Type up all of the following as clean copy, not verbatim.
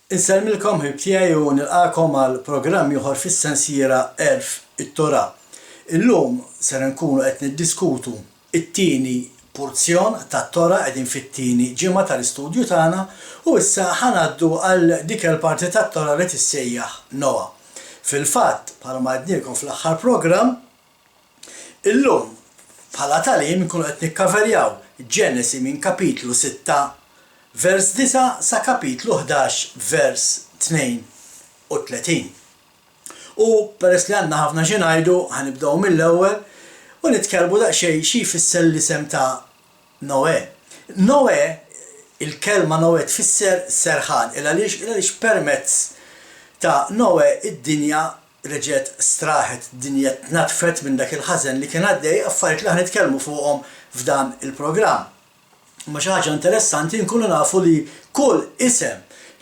Inselmilkom ħibtiegħi u nilqakom għal programm ieħor fis-sensiera Erf it-Tora. Illum ser nkunu qed niddiskutu it-tieni porzjon tat-Tora qegħdin fit-tieni ġimgħa tal-istudju tagħna u issa ħanaddu għal dik il-parti tat-Tora li tissejjaħ Noa. Fil-fatt, bħalma għednielkom fl-aħħar programm, illum bħala tagħlim nkunu qed nikkaverjaw Ġenesi minn kapitlu 6 vers 9 sa kapitlu 11 vers 32. U peress li għandna ħafna xi ngħidu ħanibdew mill-ewwel u nitkellmu daqsxejn xi jfisser l-isem ta' Noè. Noè, il-kelma Noè tfisser serħan, għaliex permezz ta' Noè id-dinja reġgħet straħet, id-dinja tnatfet minn dak il-ħażen li kien għaddej affarijiet li ħanitkellmu fuqhom f'dan il-programm. Ma xi ħaġa interessanti nkunu nafu li kull isem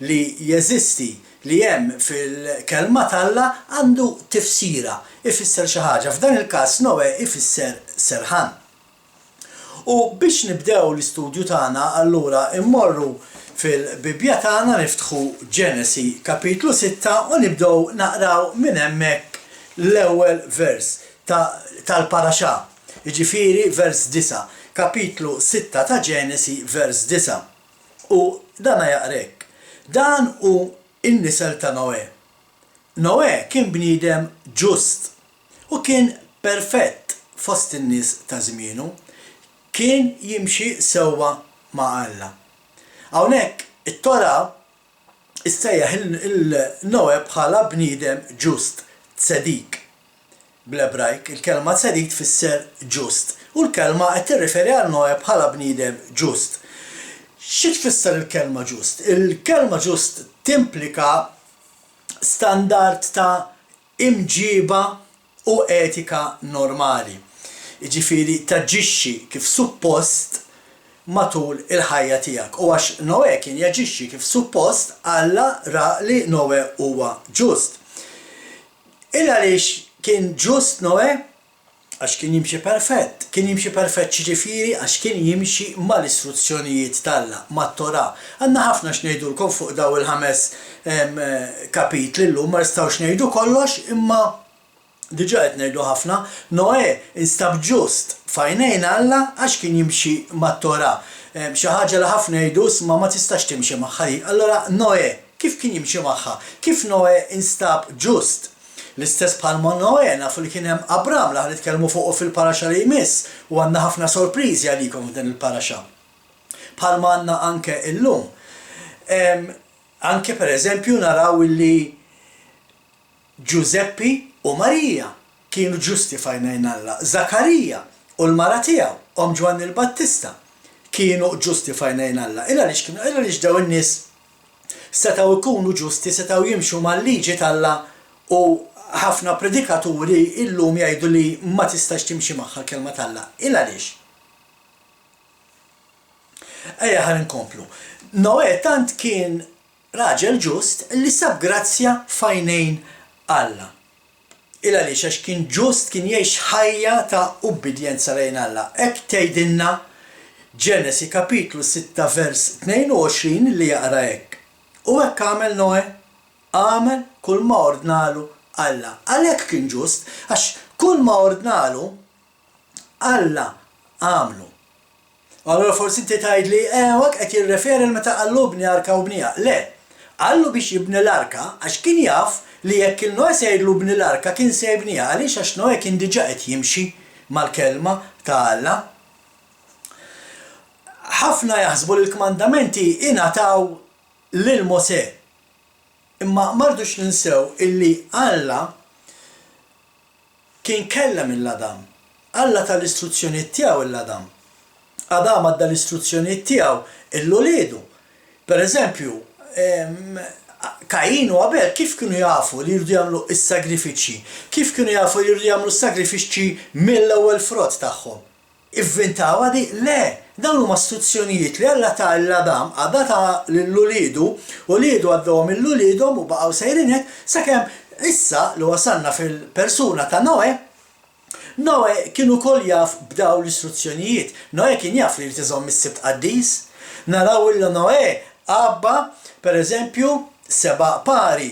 li jeżisti li hemm fil-kelma talla għandu tifsira, ifisser xi ħaġa. F'dan il-każ Noè ifisser serħan. U biex nibdew l-istudju tagħna allura immorru fil-Bibja tagħna niftħu Ġenesi kapitlu 6 u nibdew naqraw minn hemmhekk l-ewwel vers tal-paraxà, jiġifieri vers 9. Kapitlu 6 ta' Ġenesi vers 9. U dan jaqrek. Dan hu n-nisel ta' Noè. Noè kien bniedem ġust u kien perfett fost in-nies ta' żmienu, kien jimxi sewwa ma' Alla. Hawnhekk it-Tora issejjaħ il-Noè bħala bniedem ġust, tzedik. Bl-Ebrajk il-kelma tzedik tfisser ġust. U l-kelma qed tirriferi għal Noè bħala bniedem ġust. Xi tfisser il-kelma ġust? Il-kelma ġust timplika standard ta' imġiba u etika normali. Jiġifieri taġixxi kif suppost matul il-ħajja tiegħek. U għax Noè kien jaġixxi kif suppost, Alla ra li Noè huwa ġust. Għaliex kien ġust Noè? Għax kien jimxi perfett. Kien jimxi perfett ġifieri għax kien jimxi mal-istruzzjonijiet talla, mat-Tora. Għandna ħafna x'ngħidulkom fuq daw il-5 kapitli llum ma nistgħux ngħidu kollox, imma diġà qed ngħidu ħafna. Noè instab ġust f'għajnejn Alla għax kien jimxi mat-Tora. Xi ħaġa li ħafna jgħidu isma' ma tistax timxi magħha. Allura Noè kif kien jimxi magħha? Kif Noè instab ġust? L-istess bħalma Noè nafu li kien hemm Abram li ħanitkellmu fuqu fil-paraxa li jmiss u għandna ħafna sorpriżi għalikom f'din il-paraxa. Bħalma għandna anke illum. Anke pereżempju naraw li Giuseppi u Marija kienu ġusti f'għajnejn Alla. Zakarija u l-mara tiegħu Om Ġwanni l-Battista kienu ġusti f'għajnejn Alla. Għaliex dawn in-nies setgħu jkunu ġusti, setgħu jimxu mal-liġi talla u ħafna predikaturi illum jgħidu li ma tistax timxi magħha l-kelma talla. Għaliex? Ejja ħan inkomplu. Noè tant kien raġel ġust li sab grazzja f'għajnejn Alla. Għaliex għax kien ġust, kien jgħix ħajja ta' ubbidjenza lejn Alla. Hekk tgħidilna Ġenesi kapitlu 6 vers 22 li jaqra hekk. U hekk għamel Noè, għamel kull ma ordnalu Alla. Għalhekk kien ġust, għax kull ma ordnalu Alla għamlu. Allura forsi inti tgħidli hekk qed jirreferi meta qallu bni arka u bnija. Le, qallu biex jibni l-arka għax kien jaf li jekk il-Noè se jgħidlu bni l-arka kien se jibniha għaliex għax Noè kien diġà qed jimxi mal-kelma ta' Alla. Ħafna jaħsbu li l-kmandamenti ingħataw lil Mosè. Imma mardux ninsew illi Alla kien kellem il-Adam. Alla tal-istruzzjonijiet tiegħu il-Adam. Adam għadda l-istruzzjonijiet tiegħu il-Uliedu. Pereżempju, Kain u Abel kif kienu jafu li jridu jagħmlu s-sagrifiċċji? Kif kienu jafu li jridu jagħmlu s-sagrifiċċji mill-ewwel frott tagħhom? Ivvintaw għadi? Le, dawn huma istruzzjonijiet li Alla ta' l-Adam għadha ta' lill-Uliedu u Uliedu għaddawhom il-Uliedhom u baqgħu sejrin hekk sakemm issa li wasalna fil-persuna ta' Noè. Noè kien ukoll jaf b'daw l-istruzzjonijiet. Noè kien jaf li jrid iżomm is-sibt qaddis. Naraw illi Noè għabba pereżempju 7 pari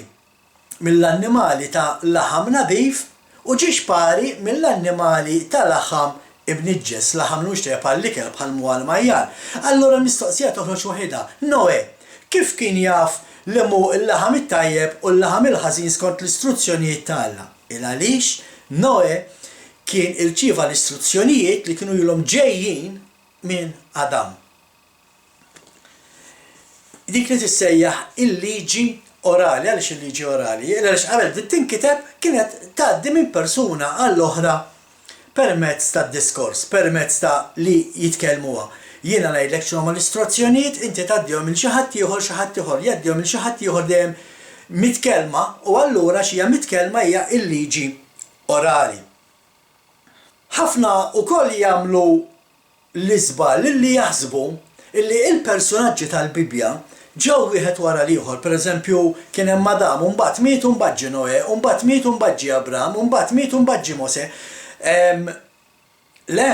mill-annimali ta' laħam nadif u 10 pari mill-annimali ta' laħam ibniġġes, laħam mhux tajjeb għall-ikel bħal mwal majjar. Allura mistoqsija toħroġ waħedha. Noe, kif kien jaf li mu l-laħam it-tajjeb u l-laħam il-ħażin skont l-istruzzjonijiet ta' Alla? Għaliex Noe kien irċieva l-istruzzjonijiet li kienu jilhom ġejjin minn Adam. Dik li tissejjaħ il-liġi orali, għaliex il-liġi orali, għaliex qabel din tinkiteb kienet tgħaddi minn persuna għall-oħra permezz ta' diskors, permezz ta' li jitkellmuha. Jiena ngħidlek x'huma l-istruzzjonijiet, inti tgħaddihom il xi ħadd ieħor, xi ħadd ieħor jgħaddihom il xi ħadd ieħor dejjem mitkellma u allura x'hija mitkellma hija l-liġi orali. Ħafna wkoll jagħmlu l-iżbal li jaħsbu illi il-personaġġi tal-Bibja ġew wieħed wara l-ieħor. Pereżempju kien hemm Adam u mbagħad miet u mbagħad ġie Noe, u mbagħad miet u mbagħad ġie Abraham, u mbagħad miet u mbagħad ġie Mose. Le,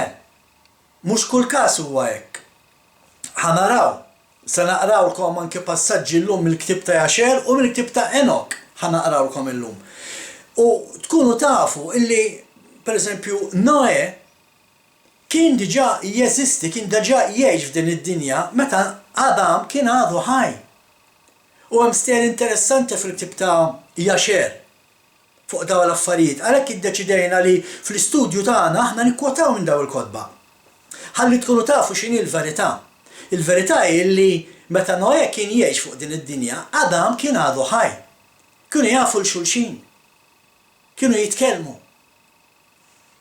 mhux kull każ huwa hekk. Ħanaraw, se naqrawlkom anke passaġġi llum mill-ktieb ta' Jasher u mill-ktieb ta' Enok ħanaqrawlkom illum. U tkunu tafu illi pereżempju Noe kien diġà jeżisti, kien diġà jgħix f'din id-dinja meta Adam kien għadu ħaj. U hemm stejjer interessanti fil-ktieb ta' Jasher fuq dawn l-affarijiet. Għalhekk iddeċidejna li fl-istudju tagħna aħna nikkwotaw minn dawn il-kotba. Ħalli tkunu tafu x'inhi l-verità. Il-verità hi li meta Noe kien jgħix fuq din id-dinja, Adam kien għadu ħaj. Kienu jafu l-xulxin. Kienu jitkellmu.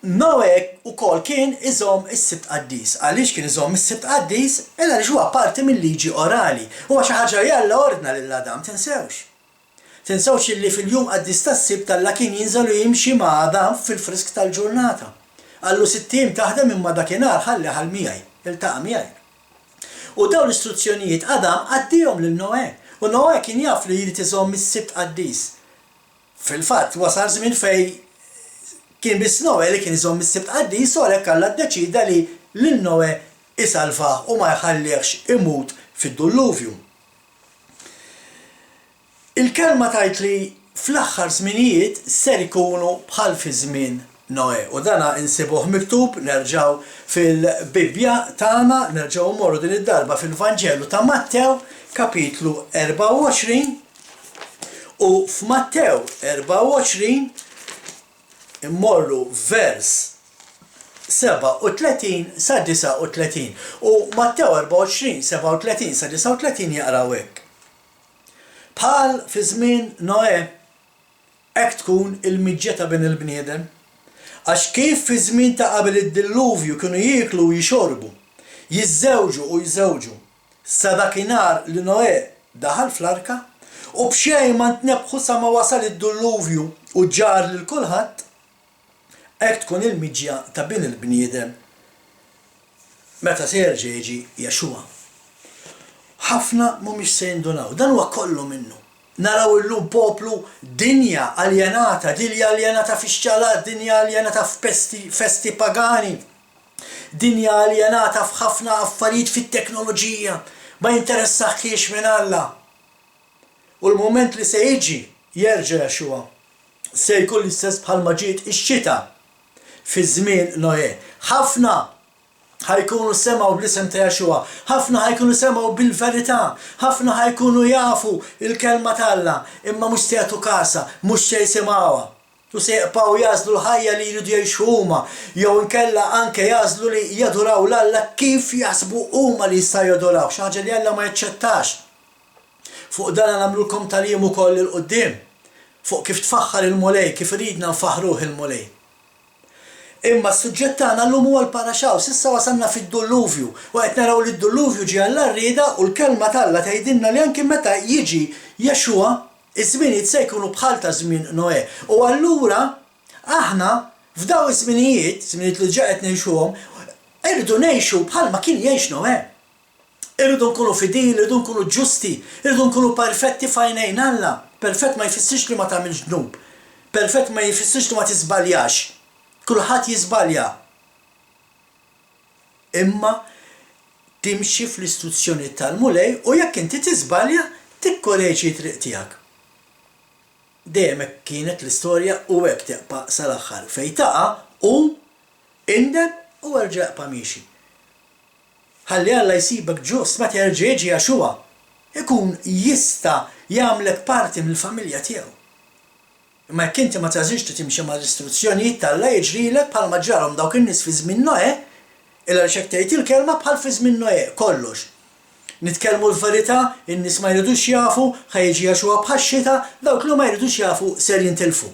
Noe ukoll kien iżomm is-sibt qaddis. Għaliex kien iżomm is-sibt qaddis? Illa għaliex huwa parti mill-liġi orali. Huwa xi ħaġa jalla ordna lil Adam, tinsewx. Tinsewx illi fil-jum qaddis tas-sibt Alla kien jinżel u jimxi ma' Adam fil-frisk tal-ġurnata. Għallu 60 taħdem imma dakinhar ħalli ħal miegħi, iltaqa' miegħi. U dawn l-istruzzjonijiet Adam għaddihom lil Noe. U Noe kien jaf li jrid iżomm is-sibt qaddis. Fil-fatt wasal żmien fejn kien biss Noe li kien iżomm is-sibt qaddis u għalhekk Alla ddeċida li lil Noe isalvah u ma jħallihx imut fid-duluvju. Il-kelma tajt li fl-aħħar żminijiet ser ikunu bħal fi żmien Noe. U dana insibuh miktub nerġgħu fil-Bibja tagħna, nerġgħu mmorru din id-darba fil-Vanġelu ta' Mattew kapitlu 24 u f'Mattew 24 immorru vers 37 sa 39 u Mattew 24 37 sa 39 jaqraw hekk. Bħal fi żmien Noe hekk tkun il-miġġeta bejn il-bniedem, għax kif fi żmien ta' qabel id-dilluvju kienu jieklu u jixorbu, jiżżewġu u jżewġu, sa dakinhar li Noe daħal fl-arka u b'xejn ma ntnebħu sa ma wasal id-dilluvju u ġar lil kulħadd, hekk tkun il-miġja ta' bejn il-bniedem meta se jerġa' jiġi Jexua. Ħafna mhumiex se jindunaw, dan huwa kollu minnu. Naraw illum poplu dinja aljenata, dinja aljenata fix-xalat, dinja aljenata f'festi pagani, dinja aljenata f'ħafna affarijiet fit-teknoloġija, ma jinteressaħħiex minn Alla. U l-mument li se jiġi jerġa' Jexua se jkun l-istess bħalma ġiet ix-xita fi żmien Noe. Ħafna ħajkunu semaw bl-isem ta' Jexua, ħafna ħajkunu semaw bil-verità, ħafna ħajkunu jafu il-kelma ta' Alla, imma mhux se jagħtu kasa, mhux se jisimgħuha. U se jibqgħu jażlu l-ħajja li jridu jgħixu huma, jew inkella anke jażlu li jaduraw l-Alla kif jaħsbu huma li jistgħu jaduraw, xi ħaġa li Alla ma jaċċettax. Fuq dan nagħmlulkom tagħlim ukoll il quddiem, fuq kif tfaħħar il-mulej, kif ridna nfaħruh il-mulej. Imma s-suġġett tagħna llum huwa l-paraxaw, s'issa wasalna fid-duluvju, u qed naraw li d-duluvju ġie Alla rrieda u l-kelma ta' Alla tgħidilna li anke meta jiġi Jexua, iż-żminijiet se jkunu bħal ta' żmien Noe. U allura aħna f'daw iż-żminijiet, żminijiet li ġa qed ngħixuhom, irridu ngħixu bħalma kien jgħix Noe. Irridu nkunu fidili, irridu nkunu ġusti, irridu nkunu perfetti f'għajnejn Alla. Perfett ma jfissirx li ma tagħmilx ġnub. Perfett ma jfissirx li ma tiżbaljax. Kulħadd jiżbalja. Imma timxi fl-istruzzjoni tal-mulej u jekk inti tiżbalja, tikkoreġi triq tiegħek. Dejjem hekk kienet l-istorja u hekk teqpa' sal-aħħar fejn taqa' u indeb u erġa' eqpa' miexi. Ħalli Alla jsibek ġust meta jerġa' jiġi Jaxua, ikun jista' jagħmlek parti mill-familja tiegħu. Imma jekk inti ma tażilx timxi mal-istruzzjonijiet tal-Alla jiġrilek bħalma ġralhom dawk in-nies fi żmien Noe, illa x'hekk tgħid il-kelma bħal fi żmien Noe kollox. Nitkellmu l-verità, in-nies ma jridux jafu, ħajġi Jaxua bħax-xita, dawk li ma jridux jafu ser jintilfu.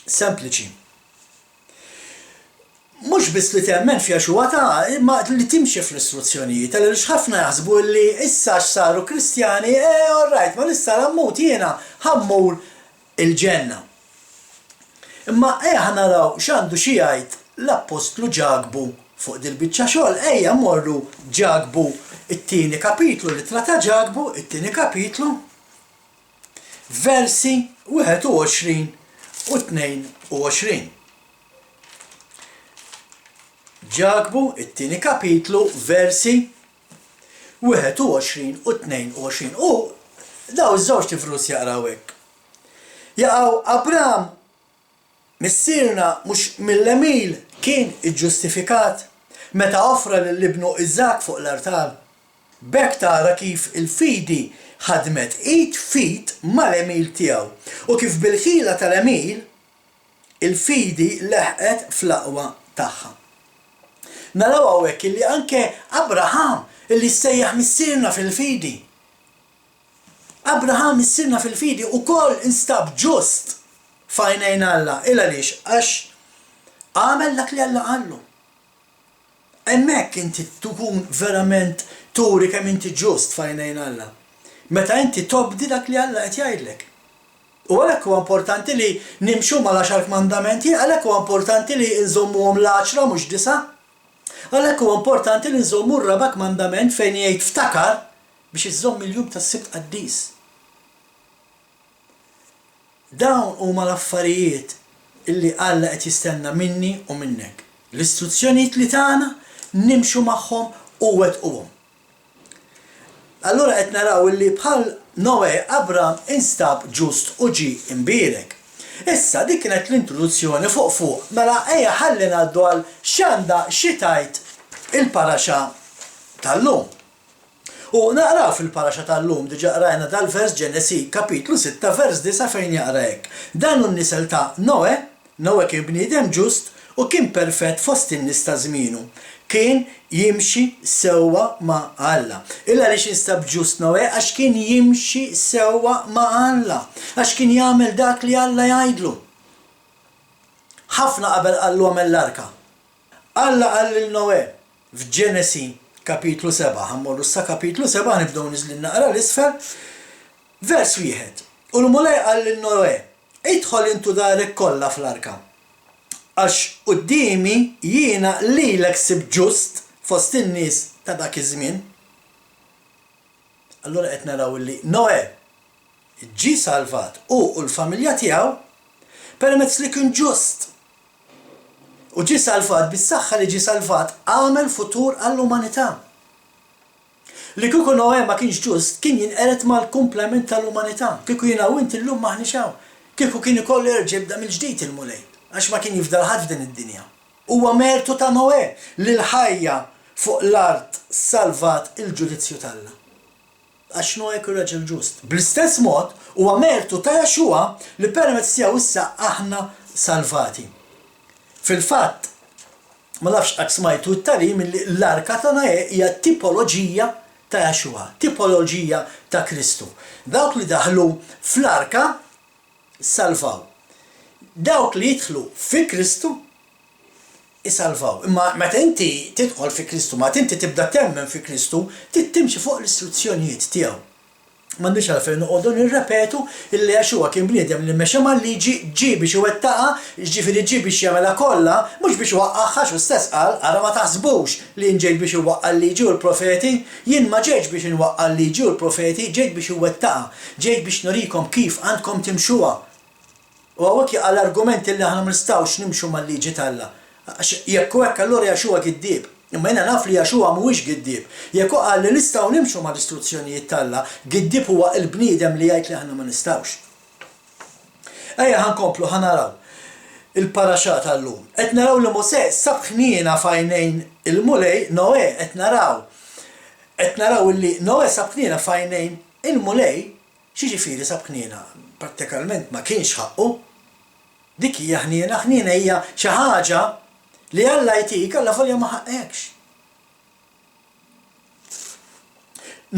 Sempliċi. Mhux biss li temmen f'Jaxua imma li timxi fl-istruzzjonijiet, għaliex ħafna jaħsbu li issa x'saru Kristjani, all right, ma nista' ammut jiena ħammur il-ġenna. Imma naraw x'għandu xi jgħid l-Apostlu Ġagbu fuq dil-biċċa xogħol, mmorru Ġagbu it-tieni kapitlu li trata Ġagbu it-tieni kapitlu versi 21 u 22. Ġagbu it-tieni kapitlu versi 21 u 22. U daw iż-żewġ tifrus jaqraw hekk. Jaqgħu Abraham missierna mhux mill-Emil kien iġġustifikat meta offra lill-ibnu Iżak fuq l-artal. B'hekk tara kif il-fidi ħadmet 8 fit mal-Emil tiegħu u kif bil-ħila tal-Emil il-fidi leħqet fl-aqwa tagħha. Naraw hawnhekk illi anke Abraham illi sejjaħ missierna fil-fidi. Abraham missierna fil-fidi ukoll instab ġust f'għajnejn Alla. Il għaliex għax għamel dak li Alla qallu. Hemmhekk inti tkun verament turi kemm inti ġust f'għajnejn Alla. Meta inti tobdi dak li Alla qed jgħidlek. U għalhekk huwa importanti li nimxu mal-10 mandamenti, għalhekk huwa importanti li nżommuhom l-10 mhux 9. Għalhekk huwa importanti li nżommu r-raba' mandament fejn jgħid ftakar biex iżomm il-jum tas-sibt qaddis. Dawn huma l-affarijiet illi Alla qed jistenna minni u minnek. L-istruzzjonijiet li tagħna nimxu magħhom u wettquhom. Allura qed naraw illi bħal Noe Abraham instab ġust u ġie imbierek. Issa dik kienet l-introduzzjoni fuq, mela ejja ħalli ngħaddu għal x'għandha xi tajt il-paraxa tal-lum. U naqraw fil-paraxa tal-lum diġà qrajna dal-vers Ġenesi kapitlu 6 vers 9 fejn jaqra hekk. Dan hu n-nisel ta' Noe kien bniedem ġust u kien perfett fost in-nies ta' żmienu. Kien jimxi sewwa ma' Alla. Illa għaliex instab ġust Noe għax kien jimxi sewwa ma' Alla, għax kien jagħmel dak li Alla jgħidlu. Ħafna qabel qallu għamel l-arka. Alla qal lil Noe f'Ġenesi kapitlu 7, ħammorru sa kapitlu 7 nibdew niżlin naqra l-isfel, vers 1. U l-mulej qal lil Noe, idħol intu darek kollha fl-arka. Għax qudiemi jiena lilek sibt ġust fost in-nies ta' dak iż-żmien. Allura qed naraw li Noe ġie salvat u l-familja tiegħu permezz li kien ġust. U ġie salvat bis-saħħa li ġie salvat għamel futur għall-umanità. Li kieku Noe ma kienx ġust kien jinqered mal-kumplament tal-umanità. Kieku jiena u inti llum maħniex hawn. Kieku kien ikollu jerġa' jibda mill-ġdid il-mulej għax ma kien jifdal ħadd f'din id-dinja. Huwa mertu ta' Noe li l-ħajja fuq l-art salvat il-ġudizzju tal-Alla. Għax Noe kien raġel ġust. Bl-istess mod huwa mertu ta' Jaxua li permezz tiegħu issa aħna salvati. Fil-fatt, ma nafx qatt smajtu t-talim li l-arka ta' Noe hija tipoloġija ta' Jaxua, tipoloġija ta' Kristu. Dawk li daħlu fl-arka salvaw. Dawk li jidħlu fi Kristu isalvaw. Imma meta inti tidħol fi Kristu, meta inti tibda temmen fi Kristu, timxi fuq l-istruzzjonijiet tiegħu. M'għandux għalfejn noqogħdu nirrepetu illi Jaxua kien bniedem li mexa mal-liġi ġie biex iwettaqa, ġifieri ġie biex jagħmilha kollha, mhux biex iwaqqagħha xu stess qal, ara ma taħsbux li ġejt biex iwaqqa' l-liġi u l-profeti, jien ma ġejtx biex inwaqqa' l-liġi u l-profeti, ġejt biex iwettaqa, ġejt biex nurikom kif għandkom timxuha. U hawnhekk jaqa' l-argument li aħna ma nistgħux nimxu mal-liġi tal-Alla. Jekk hekk allura Jaxua kiddib. Imma jiena naf li Jaxua mhuwiex Giddib. Jekk hu qal li nistgħu nimxu mal-istruzzjonijiet tal-Alla, Giddib huwa l-bniedem li jgħid li aħna ma nistgħux. Ejja ħankomplu ħanaraw il-paraxà tal-lum. Qed naraw li Mosè sab ħniena f'għajnejn il-mulej Noè qed naraw li Noè sab ħniena f'għajnejn il-mulej x'jiġifieri sab ħniena. Prattikalment ma kienx ħaqqu. Dik hija ħniena hija xi ħaġa li Alla jtik Alla folja ma ħaqekx.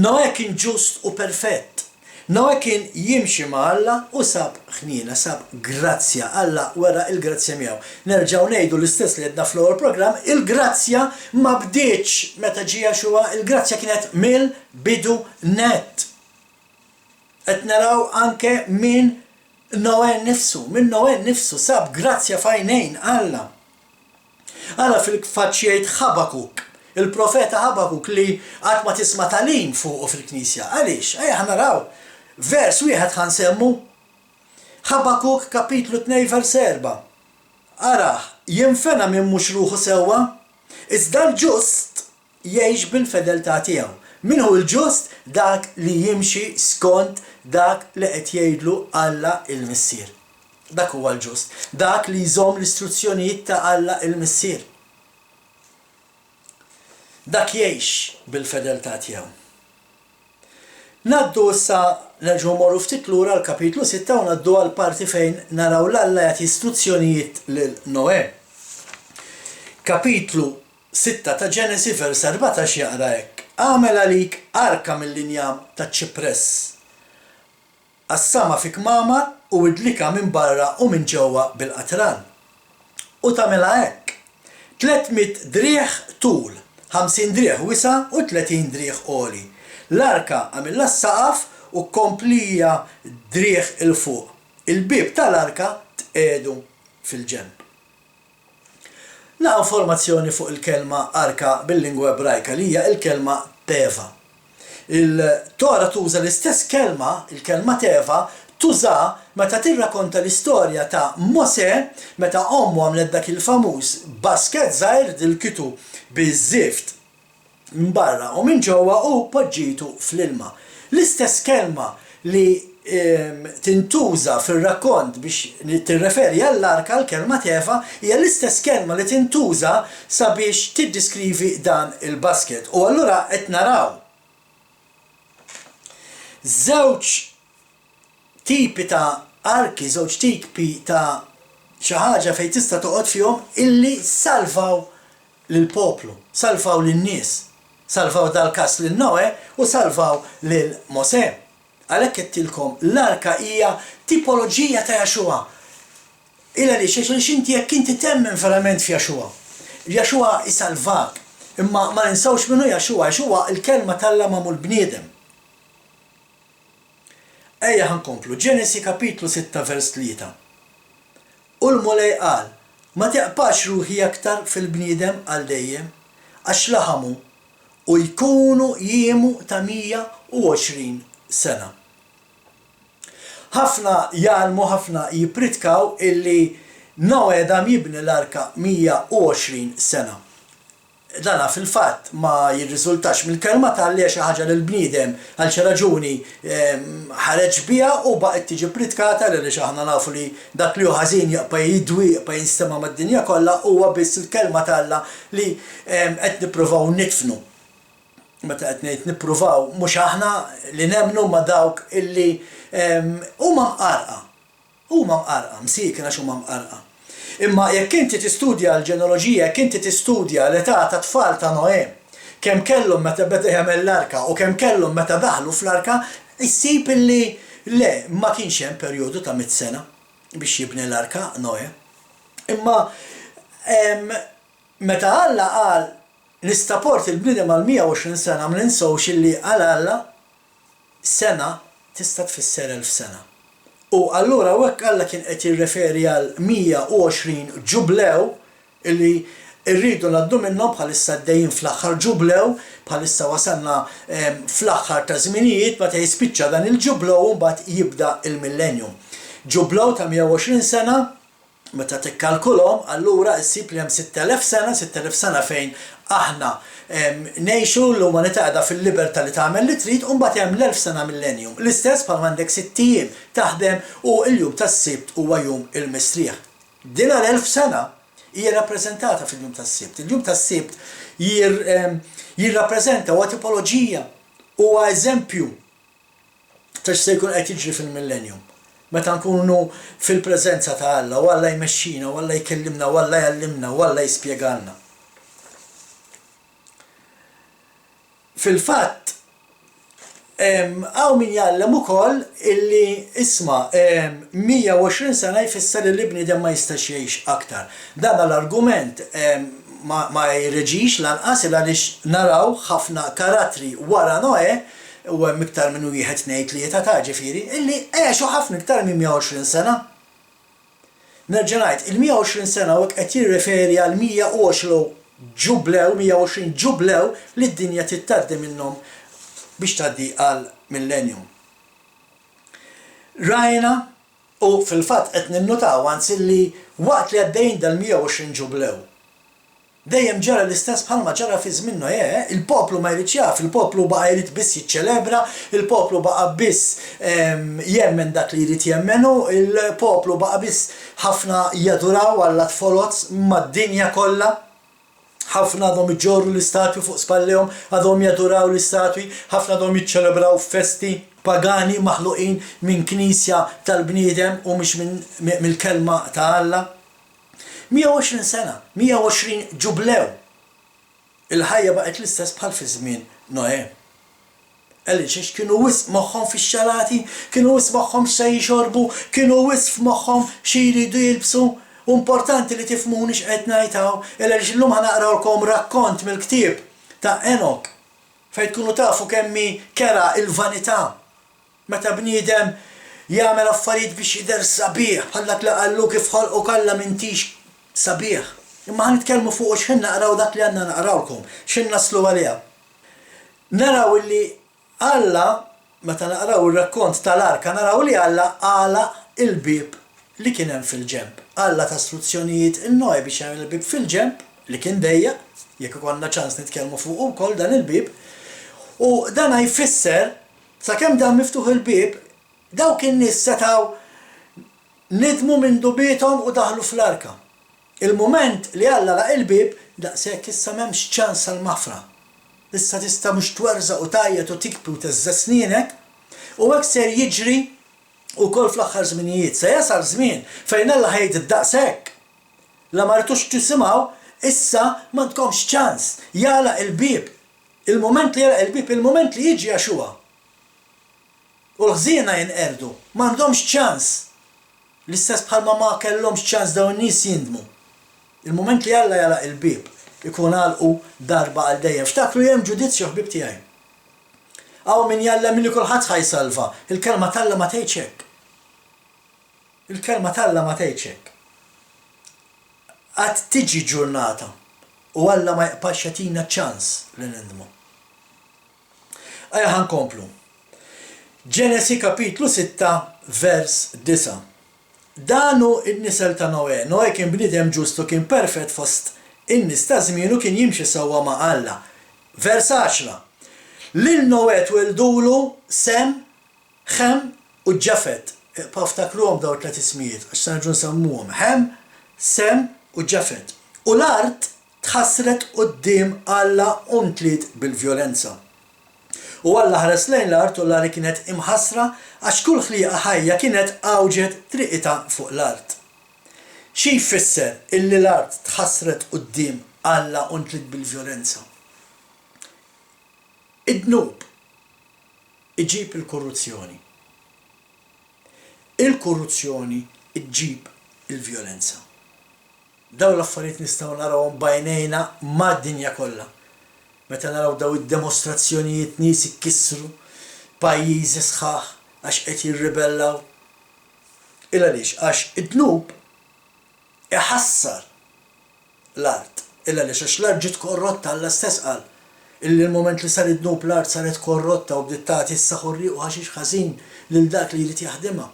Noè kien ġust u perfett. Noè kien jimxi ma' Alla u sab ħniena, sab grazzja. Alla wara il-grazzja miegħu. Nerġgħu ngħidu l-istess li għedna fl-ewwel programm, il-grazzja ma bdietx meta ġie Jaxua, il-grazzja kienet mill-bidu net. Qed naraw anke minn Noè nnifsu sab grazzja f'għajnejn Alla. Alla fil-faċċjejt Ħabakuk, il-profeta Ħabakuk li qatt ma tisma' tagħlim fuqu fil-Knisja. Għaliex? Ejja naraw vers wieħed ħansemmu Ħabakuk kapitlu 2 vers 4. Araħ jinfena minn mhux ruħu sewwa, iżda l-ġust jgħix bil-fedeltà tiegħu. Min hu l-ġust? Dak li jimxi skont dak li qed jgħidlu Alla il-Missier. Dak huwa l-ġust. Dak li jżomm l-istruzzjonijiet ta' Alla il-Missier. Dak jgħix bil-fedeltà tiegħu. Naddu issa nerġgħu morru ftit lura l-kapitlu 6 u naddu għal parti fejn naraw l-Alla jagħti istruzzjonijiet lil Noè. Kapitlu 6 ta' Ġenesi vers 14 jaqra hekk. Għamel għalik arka mill-linjam ta' ċipress. Qassama fi kmamar u idlika minn barra u minn ġewwa bil-qatran. U tagħmilha hekk. 300 drieħ tul, 50 drieħ wisa u 30 drieħ għoli. L-arka għamilha s-saqaf u komplija drieħ il-fuq. Il-bib tal-arka tqedu fil-ġenb. La informazzjoni fuq il-kelma arka bil-lingwa ebrajka li hija il-kelma teva. Il-Tora tuża l-istess kelma, il-kelma teva, tuża meta tirrakkonta l-istorja ta' Mosè meta ommu għamlet dak il-famuż basket żgħir dilkitu biż-żift minn barra u minn ġewwa u poġġitu fl-ilma. L-istess kelma li tintuża fir-rakkont biex tirreferi għall-arka l-kelma teva hija l-istess kelma li tintuża sabiex tiddiskrivi dan il-basket. U allura qed naraw żewġ tipi ta' arki, żewġ tipi ta' xi ħaġa fejn tista' toqgħod fihom illi salvaw lill-poplu, salvaw lin-nies, salvaw dal-każ lil Noè u salvaw lil Mosè. Għalhekk qedtilkom l-arka hija tipoloġija ta' Jaxua. Illa li xiex inti jekk inti temmen verament f'Jaxua. Jaxua isalvak. Imma ma ninsawx minnu Jaxua, Jaxua il-kelma tal-Alla magħmul bniedem. Ejja ħankomplu, Ġenesi kapitlu 6 vers 3. U l-mulej qal, ma teqpax ruħi aktar fil-bniedem għal dejjem, għax laħamu u jkunu jiemu ta' 120 sena. Ħafna jgħalmu, ħafna jipritkaw illi Noè dam jibni l-arka 120 sena. Dana fil-fatt ma jirriżultax mill-kelma tal-li xi ħaġa lill-bniedem għal xi raġuni ħareġ biha u baqgħet tiġi pritkata li aħna nafu li dak li hu ħażin jaqpa' jidwi jaqpa' jinstema' mad-dinja kollha huwa biss il-kelma tal-Alla li qed nippruvaw nitfnu. Meta qed ngħid nippruvaw mhux aħna li nemmnu ma' dawk illi huma mqarqa. Huma mqarqa, msiekin għax huma mqarqa. Imma jekk inti tistudja l-ġenealoġija, jekk inti tistudja l-età ta' tfal ta' Noè, kemm kellhom meta beda jagħmel l-arka u kemm kellhom meta daħlu fl-arka, issib illi le ma kienx hemm perjodu ta' 100 sena biex jibni l-arka Noè. Imma meta Alla qal nistaport il-bniedem għal 120 sena ma ninsewx illi għal Alla sena tista' tfisser 1000 sena. U allura hekk Alla kien qed jirreferi għal 120 ġublew illi rridu ngħaddu minnhom bħalissa għaddejjin fl-aħħar ġublew, bħalissa wasalna fl-aħħar ta' żminijiet meta jispiċċa dan il-ġublew u mbagħad jibda il-millennium. Ġublew ta' 120 sena meta tikkalkulhom allura ssib li hemm 6,000 sena fejn aħna ngħixu l-umanità qiegħda fil-libertà li tagħmel li trid u mbagħad hemm l-1000 sena millennium. L-istess bħal m'għandek 6 ijiem taħdem u l-jum tas-sibt huwa jum il-mistrieħ. Din l-1000 sena hija rappreżentata fil-jum tas-sibt. Il-jum tas-sibt jirrappreżenta huwa tipoloġija huwa eżempju ta' se jkun qed jiġri fil-millennium. Meta nkunu fil-preżenza ta' Alla, u Alla jmexxina, u Alla jkellimna, u Alla jgħallimna, u Alla jispjegalna. Fil-fatt, hawn min jgħallem ukoll illi isma' 120 sena jfisser li l-bniedem ma jistax jgħix aktar. Dan l-argument ma jreġix lanqas għaliex naraw ħafna karattri wara Noe u hemm iktar minn wieħed ngħid tlieta ta' ġifieri illi għexu ħafna iktar minn 120 sena. Nerġa' ngħid, il-120 sena hekk qed jirreferi għal 120 ġublew li d-dinja tittardi minnhom biex tgħaddi għal millennium. Rajna u fil-fatt qed ninnutaw anzi li waqt li għaddejn dal-120 ġublew dejjem ġara l-istess bħalma ġara fi żmien Noe, il-poplu ma jrid jaf, il-poplu baqa' jrid biss jiċċelebra, il-poplu baqa' biss jemmen dak li jrid jemmenu, il-poplu baqa' biss ħafna jaduraw Alla tfolot mad-dinja kollha. Ħafna għadhom iġorru l-istatwi fuq spallehom, għadhom jaduraw l-istatwi, ħafna għadhom jiċċelebraw festi pagani maħluqin minn knisja tal-bniedem u mhux mill-kelma ta' Alla. 120 sena, 120 ġublew. Il-ħajja baqgħet l-istess bħal fi żmien Noe. Għaliex kienu wisq moħħhom fix-xalati, kienu wisq moħħhom x'se jixorbu, kienu wisq f'moħħhom xi jridu jilbsu. Importanti li tifhmuni x'qed ngħid hawn, għaliex illum ħanaqrawlkom rakkont mill-ktieb ta' Enok fejn tkunu tafu kemm kera il-vanità. Meta bniedem jagħmel affarijiet biex jidher sabiħ, bħallak li qallu kif ħolqu kollha m'intix sabiħ. Imma ħanitkellmu fuq x'in naqraw dak li għandna naqrawlkom, x'in naslu għaliha. Naraw li Alla, meta naqraw ir-rakkont tal-arka, naraw li Alla għala il-bib li kien hemm fil-ġemp. Alla ta' istruzzjonijiet in-Noe biex jagħmel il-bib fil-ġemp li kien dejjaq, jekk ikollna ċans nitkellmu fuq ukoll dan il-bib. U dan jfisser sakemm dan miftuħ il-bib, dawk in-nies setgħu nidmu minn dubietom u daħlu fl-arka. Il-moment li Alla laq il-bib, daqshekk issa m'hemmx ċans għall-mafra. Issa tista' mhux twerżaq u tajjed u tikbi u teżża' snienek, u hekk ser jiġri wkoll fl-aħħar żminijiet. Se jasal żmien fejn Alla ħejt daqshekk. La ma rridux tisimgħu, issa m'għandkomx ċans. Jalaq il-bib. Il-moment li jalaq il-bib, il-moment li jiġi għaxuha. U l-ħżiena jinqerdu, m'għandhomx ċans. L-istess bħalma ma kellhomx ċans dawn in-nies jindmu. Il-moment li Alla jalaq il-bib ikun għalqu darba għal dejjem. Ftakru hemm ġudizzju ħbib tiegħi. Hawn min jallem li kulħadd ħajsalva. Il-kelma tal-Alla ma tgħidx hekk. Il-kelma tal-Alla ma tgħidx hekk. Qatt tiġi ġurnata u Alla ma jqpax jagħtina ċans li nindmu. Ejja ħankomplu. Ġenesi kapitlu 6 vers 9. Danu in-nisel ta' Noe. Noe kien bniedem ġustu, kien perfett fost in-nies ta' żmienu, kien jimxi sewwa ma' Alla. Vers 10. Lil Noe twildulu Sem, Ħem u Ġafet. Paftakruhom daw tliet ismijiet għax se nerġgħu nsemmuhom. Ħem, Sem u Ġafet. U l-art tħassret quddiem Alla u ntliet bil-vjolenza. U Alla ħares lejn l-art u l-art kienet imħassra għax kull ħlieqa ħajja kienet għawġet triqita fuq l-art. Xi jfisser illi l-art tħassret quddiem Alla u ntliet bil-vjolenza? Id-dnub iġib il-korruzzjoni. Il-korruzzjoni iġib il-vjolenza. Daw l-affarijiet nistgħu narawhom bajnejna mad-dinja kollha. Meta naraw daw id-demostrazzjonijiet nies ikkissru pajjiżi sħaħ għax qed jirribellaw. Il għaliex għax id-dnub iħassar l-art. Il għaliex għax l-art ġiet korrotta Alla stess qal. Illi l-moment li sar id-dnub l-art saret korrotta u bdiet tagħti s-saħħu u ħaxix ħażin lil dak li jrid jaħdimha.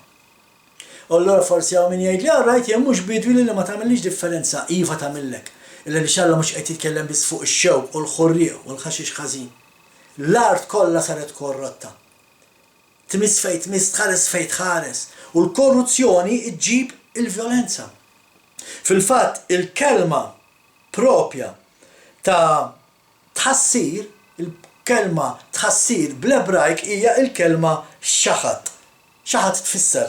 U allura forsi hawn min jgħid li rajt jien mhux bidwi li ma tagħmilix differenza, iva tagħmillek. Illa li xalla mhux qed jitkellem biss fuq ix-xewq u l-ħurrieq u l-ħaxix ħażin. L-art kollha saret korrotta. Tmiss fejn tmiss, tħares fejn tħares. U l-korruzzjoni ġġib il-vjolenza. Fil-fatt il-kelma propja ta' tħassir, il-kelma tħassir bl-Ebrajk hija il-kelma xaħat. Xaħat tfisser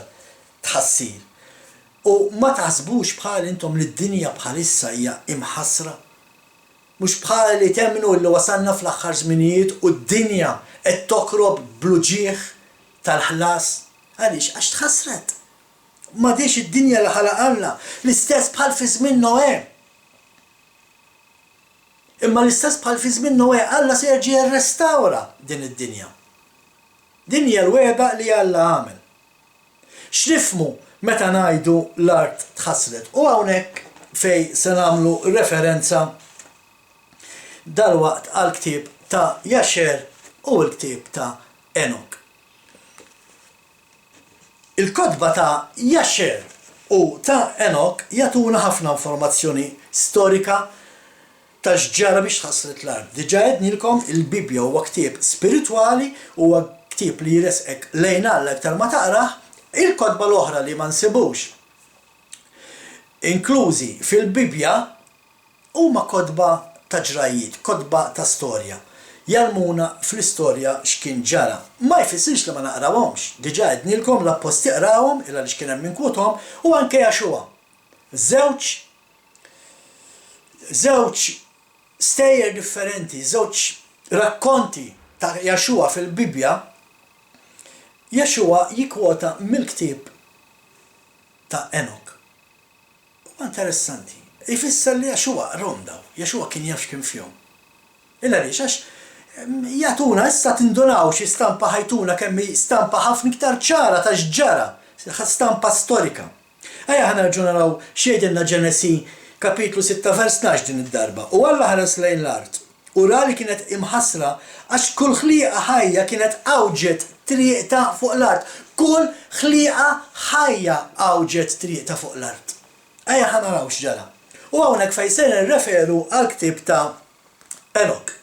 tħassir. U ma taħsbux bħal intom li d-dinja bħalissa hija imħassra. Mhux bħal li temmnu li wasalna fl-aħħar żminijiet u d-dinja qed tokrob bluġieħ tal-ħlas. Għaliex għax tħassret. Ma diex id-dinja li ħalaqalna l-istess bħal fi żmien Noè. Imma l-istess bħal fi żmien Noè Alla se jerġa' jirrestawra din id-dinja. Din hija l-wegħda li Alla għamel. X'nifhmu meta ngħidu l-art tħassret u hawnhekk fejn se nagħmlu referenza dalwaqt għal ktieb ta' Jasher u l-ktieb ta' Enok. Il-kodba ta' Jasher u ta' Enok jagħtuna ħafna informazzjoni storika ta' x'ġara biex tħassret l-art. Diġà għednilkom il-Bibja huwa ktieb spiritwali, huwa ktieb li jresqek lejn Alla iktar ma taqrah. Il-kodba l-oħra li ma nsibux inklużi fil-Bibja huma kodba ta' ġrajiet, kodba ta' storja. Jalmuna fl-istorja x'kien ġara. Ma jfissirx li ma naqrawhomx. Diġà għednilkom l-apposti qrawhom illa li x'kien hemm minkuthom u anke Jaxua. Żewġ stejjer differenti, żewġ rakkonti ta' Jaxua fil-Bibja. Jaxua jikkwota mill-ktieb ta' Enok. U interessanti. Jfisser li Jaxua rom daw. Jaxua kien jaf x'kien fihom. Illa għaliex għax jagħtuna issa tindunaw xi stampa ħajtuna kemm stampa ħafna iktar ċara ta' x'ġara, stampa storika. Ejja ħanerġgħu naraw x'jgħidilna Ġenesi kapitlu 6 vers 12 din id-darba. U Alla ħares lejn l-art. U ra li kienet imħassra għax kull ħlieqa ħajja kienet awġet triqta fuq l-art. Kull ħlieqa ħajja awġet triqta fuq l-art. Ejja ħanaraw x'ġara. U hawnhekk fejn se nirreferu għal ktieb ta' Enok.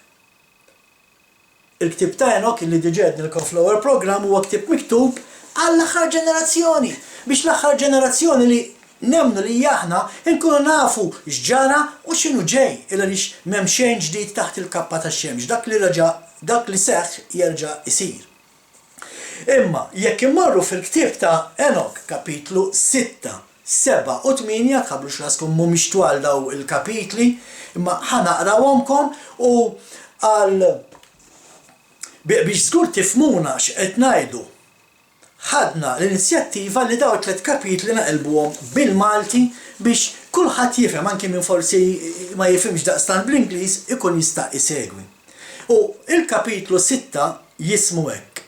Il-ktieb ta' Enok li diġà għednilkom fl-ewwel programm huwa ktieb miktub għall-aħħar ġenerazzjoni biex l-aħħar ġenerazzjoni li nemnu li aħna nkunu nafu x'ġara u x'inhu ġej illa għaliex m'hemm xejn ġdid taħt il-kappa tax-xemx. Dak li seħħ jerġa' isir. Imma jekk immorru fil-ktieb ta' Enok kapitlu 6, 7 u 8 tħablux raskom mhumiex twal daw il-kapitli, imma ħanaqrawhomkom u għal biex żgur tifhmuna x'qed ngħidu. Ħadna l-inizjattiva li daw 3 kapitli naqilbuhom bil-Malti biex kulħadd jifhem anke min forsi ma jifhimx daqstant bl-Ingliż ikun jista' isegwi. U il-kapitlu 6 jismu hekk.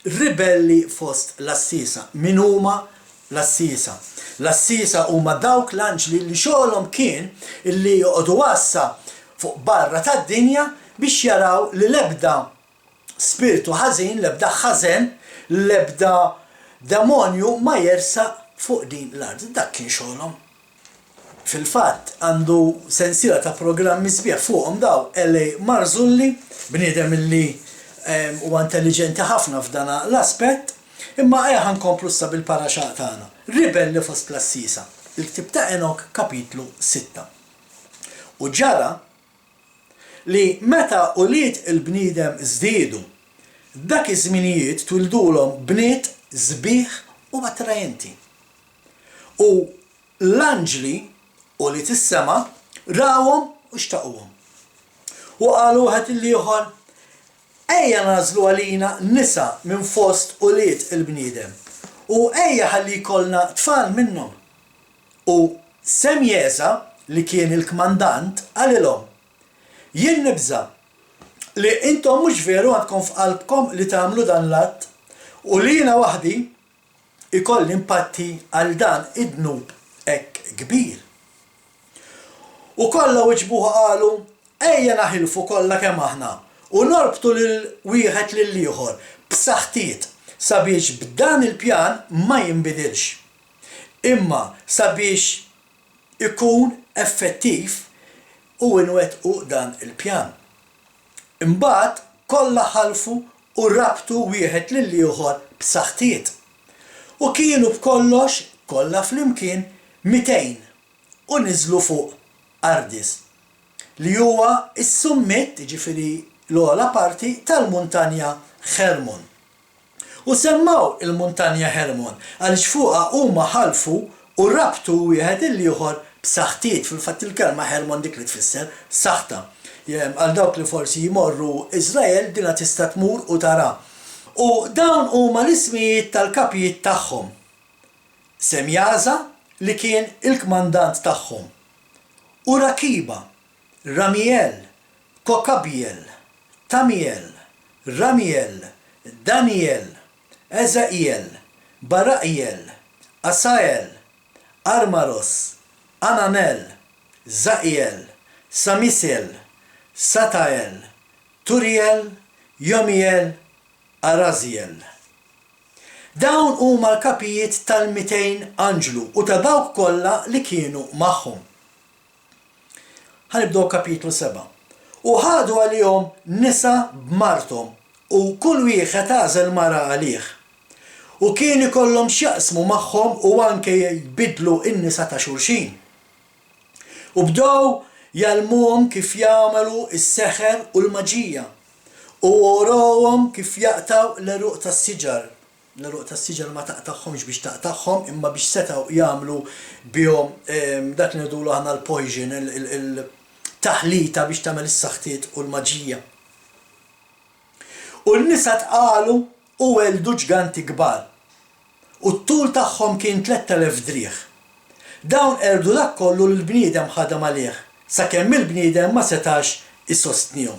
Ribelli fost l-assisa. Min huma l-assisa? L-assisa huma dawk l-anġli li xogħolhom kien illi joqogħdu wassa fuq barra tad-dinja biex jaraw li l-ebda spiritu ħażin, l-ebda ħażen, l-ebda demonju ma jersa fuq din l-art. Dak kien xogħolhom. Fil-fatt għandu sensiela ta' programmi sbieħ fuqhom daw Eli Marzulli, bniedem illi huwa intelligenti ħafna f'dana l-aspett, imma ħankomplu issa bil-paraxaq tagħna. Ribelli fost l-assisa. Il-ktieb ta' Enok kapitlu 6. U ġara li meta ulied il-bniedem żdiedu, dak iż-żminijiet twildulhom bniet sbieħ u attrajenti. U l-anġli ulied is-sema rawhom u xtaquhom. U qalu ħadd il-ieħor ejja nażlu għalina nisa minn fost ulied il-bniedem u ejja ħalli jkollna tfal minnhom. U Semjesa li kien il-kmandant għalilhom jien nibża li intom mhux veru għandkom f'qalbkom li tagħmlu dan l-att u li jiena waħdi ikolli impatti għal dan id-dnub hekk kbir. U kollha wiġbuha qalu ejja naħilfu kollha kemm aħna u norbtu lil wieħed lil ieħor b'saħħtiet sabiex b'dan il-pjan ma jinbidilx. Imma sabiex ikun effettiv u nwettqu dan il-pjan. Imbagħad kollha ħalfu u rabtu wieħed lil ieħor b'saħħtiet. U kienu b'kollox kollha flimkien 200 u niżlu fuq Ardis li huwa s-summit, jiġifieri l-ogħla parti tal-muntanja Hermon. U semmaw il-muntanja Hermon għaliex fuqha huma ħalfu u rabtu wieħed il-ieħor b'saħħtiet. Fil-fatt il-kelma Hermon dik li tfisser saħta. Għal dawk li forsi jmorru Iżrael dina tista' tmur u tara. U dawn huma l-ismijiet tal-kapijiet tagħhom. Semjaza li kien il-kmandant tagħhom. U Rakiba, Ramiel, Kokabiel, Tamiel, Ramiel, Daniel, Eza'iel, Bara'iel, Asael, Armaros, Ananel, Za'iel, Samisel, Satael, Turiel, Jomiel, Araziel. Dawn huma l-kapijiet tal-200 anġlu u ta' dawk kollha li kienu magħhom. Ħanibdew kapitlu 7. U ħadu għalihom nisa b'marthom u kull wieħed għażel mara għalih. U kien ikollhom x'jaqsmu magħhom u anke jbidlu n-nisa ta' xulxin. U bdew jgħallmuhom kif jagħmlu s-seħer u l-maġija. U orawhom kif jaqtaw l-eruq tas-siġar. L-eruq tas-siġar ma taqtaħħomx biex taqtaħħom imma biex setgħu jagħmlu bihom dak li ngħidulu aħna l-poison, il-taħlita biex tagħmel is-saħħtiet u l-maġija. U n-nisa tqalu u weldu ġganti kbar. U t-tul tagħhom kien 3000 drieħ. Dawn erdu dak kollu l-bniedem ħadem għalih, sakemm il-bniedem ma setax isostnihom.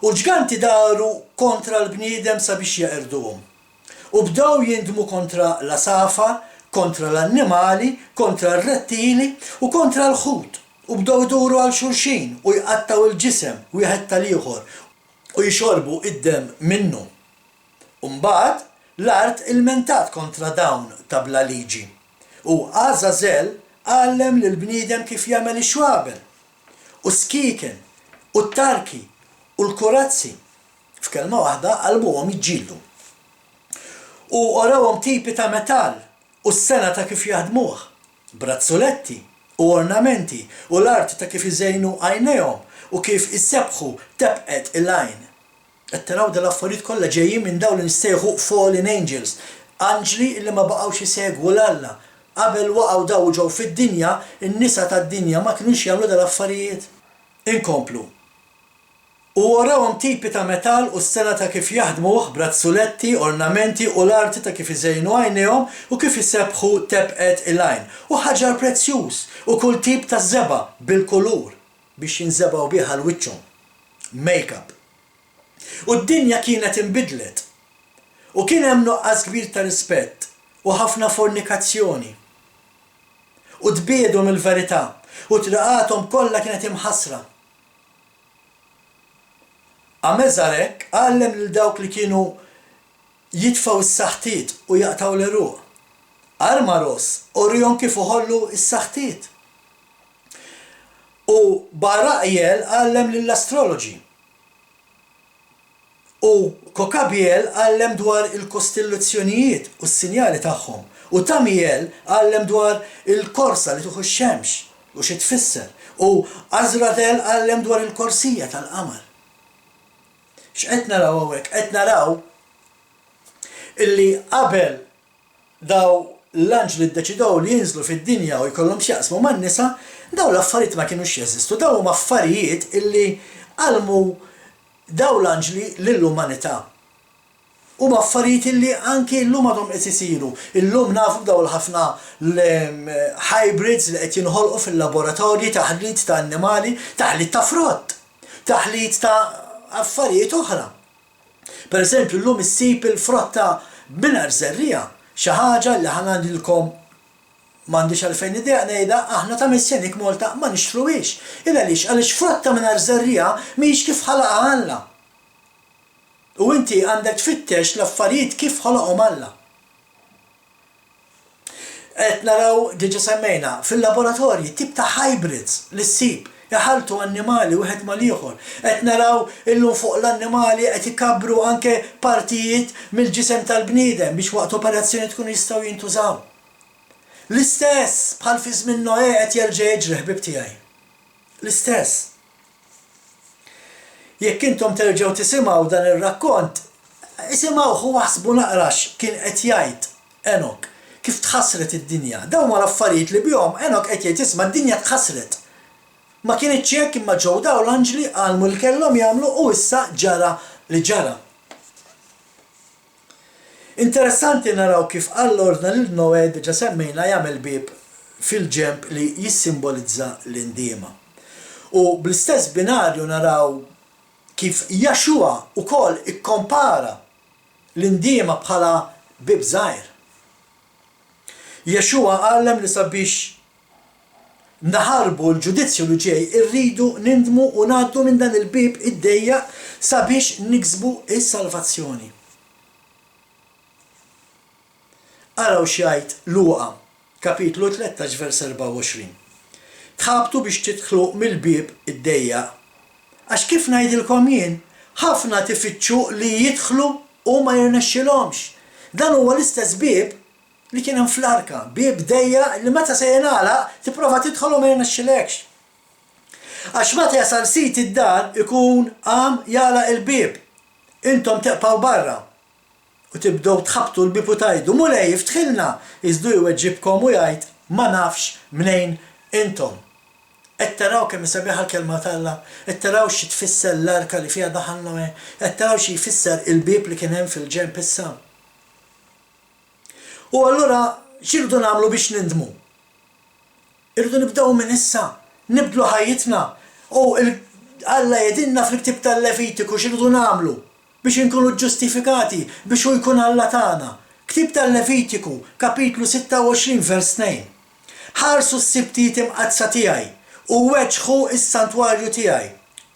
U l-ġganti daru kontra l-bniedem sabiex jaqirduhom. U bdew jindmu kontra l-asafar, kontra l-annimali, kontra r-rettili u kontra l-ħut. U bdew iduru għal xulxin u jqattaw il-ġisem wieħed tal-ieħor u jxorbu id-dem minnu. U mbagħad l-art ilmentat kontra dawn ta' bla liġi. U Azazel għallem lill-bniedem kif jagħmel ix-xwabel u skiken u t-tarki u l-kurazzi. F'kelma waħda qalbuhom jiġġieldu. U orawhom tipi ta' metall u s-sena ta' kif jaħdmuh, brazzoletti u ornamenti u l-art ta' kif iżejnu għajnejhom u kif issebħu tebqet il-għajn. Qed taraw dal-affarijiet kollha ġejjin minn dawn li nistejħu fallen angels, anġli li ma baqgħux isegwu l-Alla. Qabel waqgħu daw ġew fid-dinja, in-nisa tad-dinja ma kinux jagħmlu dal-affarijiet. Inkomplu. U warawhom tipi ta' metall u s-sena ta' kif jaħdmuh, brazzuletti, ornamenti u l-arti ta' kif iżejnu għajnejhom u kif isebħu tebqet il-għajn. U ħaġar prezzjuż u kull tip ta' żeba bil-kulur biex jinżebgħu biha l-wiċċhom. Make-up. U d-dinja kienet inbidlet. U kien hemm nuqqas kbir ta' rispett u ħafna fornikazzjoni. U tbiedu mill-verità u traqathom kollha kienet imħassra. Amezarek għallem lil dawk li kienu jitfaw is-saħħtiet u jaqtaw l-eruq. Armaros orjhom kif uħollu is-saħħtiet. U Bara'iel għallem lill-astrology. U Kokabiel għallem dwar il-kostellazzjonijiet u s-sinjali tagħhom. U Tamiel għallem dwar il-korsa li tuħu x-xemx u xi tfisser. U Azratel għallem dwar il-korsija tal-qamar. X'qed naraw hawnhekk? Qed naraw illi qabel daw l-anġli ddeċidew li jinżlu fid-dinja u jkollhom x'jaqsmu man-nisa, daw l-affarijiet ma kinux jeżistu. Daw huma affarijiet illi għalmu daw l-anġli lill-umanità. Huma affarijiet illi anke llum għadhom qed isiru. Illum nafu daw l-ħafna hybrids li qed jinħolqu fil-laboratorji taħlit ta' annimali, taħlit ta' frott, taħlit ta' affarijiet oħra. Per eżempju, llum issib il-frotta binar żerrija, xi ħaġa li ħanadilkom m'għandix għalfejn idea ngħidha aħna ta' Messjenik Malta ma nixtruhiex. Għaliex frotta binar żerrija mhijiex kif ħalaqa Alla. U inti għandek tfittex l-affarijiet kif ħoloqhom Alla. Qed naraw diġà semmejna fil-laboratorji tip ta' hybrids li ssib jaħaltu annimali wieħed mal-ieħor. Qed naraw illum fuq l-annimali qed ikabbru anke partijiet mill-ġisem tal-bniedem biex waqt operazzjoni tkun jistgħu jintużaw. L-istess bħal fi żmien Noè qed jerġa' jiġri ħbib tiegħi. L-istess. Jekk intom terġgħu tisimgħu dan ir-rakkont, isimgħuh u waħsbu naqrax kien qed jgħid Enok kif tħassret id-dinja. Dawn ma l-affarijiet li bihom Enok qed jgħid isma' d-dinja tħassret. Ma kienitx hekk imma ġew dawn l-anġli għalmu li kellhom jagħmlu u issa ġara li ġara. Interessanti naraw kif Alla lil Noè diġà semmejna jagħmel bieb fil-ġenb li jissimbolizza l-indiema. U bl-istess binarju naraw kif Jaxua ukoll ikkompara l-indiema bħala bieb żgħir. Jaxua għallem li sabiex naħarbu l-ġudizzju li ġej irridu nindmu u ngħaddu minn dan il-bib id-dejjaq sabiex niksbu is-salvazzjoni. Araw x'jgħid Luqa, kapitlu 13 vers 24. Tħabtu biex tidħlu mill-bib id-dejjaq. Għax kif ngħidilkom jien, ħafna tifittxu li jidħlu u ma jirnexxilhomx. Dan huwa l-istess bib li kien hemm fl-arka, bib dejjaq li meta se jingħalaq tipprova tidħol u ma jirnexxilekx. Għax meta jasal sit id-dar ikun jagħlaq il-bib. Intom teqpaw barra u tibdew tħabtu l-bib u tajdu mulej jiftħilna iżdu jweġġibkom u jgħid ma nafx mnejn intom. Qed taraw kemm isabiħ l-kelma tal-Alla, qed taraw xi tfisser l-arka li fiha daħal Noè, qed taraw xi jfisser il-bib li kien hemm fil-ġenb issa. U allura x'irdu nagħmlu biex nindmu? Irridu nibdew minn issa, nibdlu ħajjitna. U Alla jedinna fil-ktieb tal-Levitiku x'irridu nagħmlu biex inkunu ġustifikati biex hu jkun Alla tagħna. Ktieb tal-Levitiku, kapitlu 26 vers 2. Ħarsu s-sibtiet imqazza tiegħi u weġħu is-santwarju tiegħi.